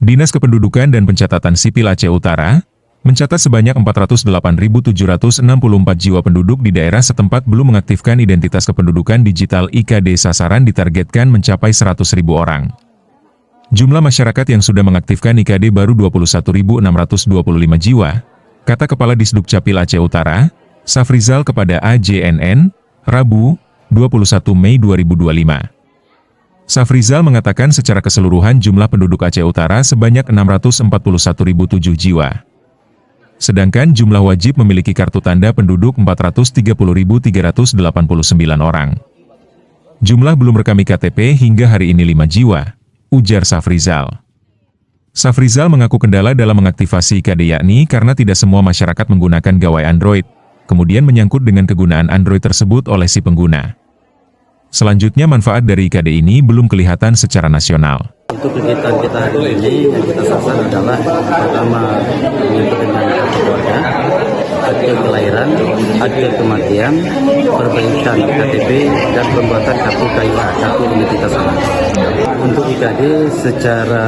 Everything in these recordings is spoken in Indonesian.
Dinas Kependudukan dan Pencatatan Sipil Aceh Utara mencatat sebanyak 408.764 jiwa penduduk di daerah setempat belum mengaktifkan identitas kependudukan digital IKD. Sasaran ditargetkan mencapai 100.000 orang. Jumlah masyarakat yang sudah mengaktifkan IKD baru 21.625 jiwa, kata Kepala Disdukcapil Aceh Utara, Safrizal kepada AJNN, Rabu, 21 Mei 2025. Safrizal mengatakan secara keseluruhan jumlah penduduk Aceh Utara sebanyak 641.007 jiwa. Sedangkan jumlah wajib memiliki kartu tanda penduduk 430.389 orang. Jumlah belum rekam KTP hingga hari ini 5 jiwa, ujar Safrizal. Safrizal mengaku kendala dalam mengaktifasi IKD yakni karena tidak semua masyarakat menggunakan gawai Android, kemudian menyangkut dengan kegunaan Android tersebut oleh si pengguna. Selanjutnya manfaat dari IKD ini belum kelihatan secara nasional. Untuk kegiatan kita hari ini yang kita sasar adalah pertama menyangkut dengan kartu keluarga, akte kelahiran, akte kematian, perbaikan KTP, dan pembuatan kartu KIA, kartu identitas anak. Untuk IKD secara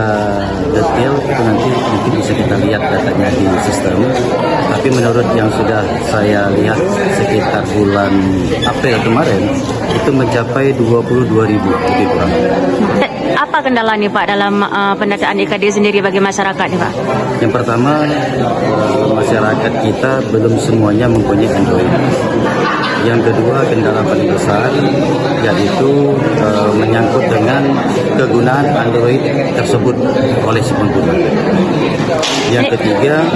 detail itu nanti mungkin bisa kita lihat datanya di sistem. Tapi menurut yang sudah saya lihat sekitar bulan April kemarin itu mencapai 22.000 lebih kurang. Apa kendala nih Pak dalam pendataan IKD sendiri bagi masyarakat nih Pak? Yang pertama, masyarakat kita belum semuanya mempunyai Android. Yang kedua, kendala paling besar yaitu menyangkut dengan kegunaan Android tersebut oleh si pengguna. Yang ketiga,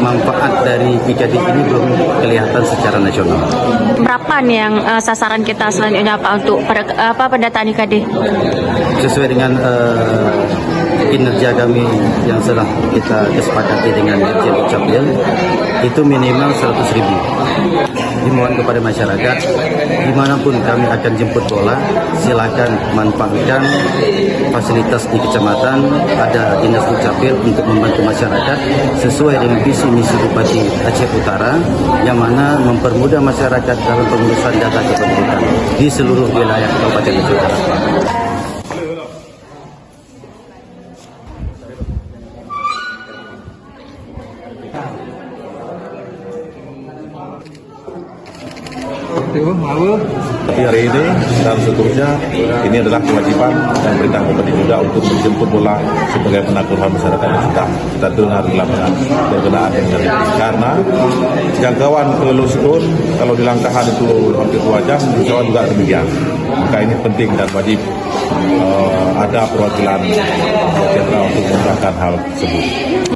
manfaat dari IKD ini belum kelihatan secara nasional. Berapa nih yang sasaran kita selanjutnya Pak untuk pendataan IKD? Sesuai dengan kinerja kami yang sedang kita kesepakati dengan Dirjen Dukcapil, itu minimal 100.000. Dimohon kepada masyarakat, dimanapun kami akan jemput bola, silakan manfaatkan fasilitas di kecamatan, ada Dinas Dukcapil untuk membantu masyarakat sesuai dengan visi misi Bupati Aceh Utara, yang mana mempermudah masyarakat dalam pengurusan data kependudukan di seluruh wilayah Kabupaten Aceh Utara. Tapi hari ini dan seterusnya ini adalah kewajiban dan perintah Bupati juga untuk menjemput bola sebagai penakuran masyarakat yang sudah kita dengar di lapangan berkenaan dengan ini. Karena jangkauan ke Luskun kalau di Langkahan itu hampir 2 jam, di Jawa juga demikian. Maka ini penting dan wajib ada perwakilan jenderal untuk memudahkan hal tersebut.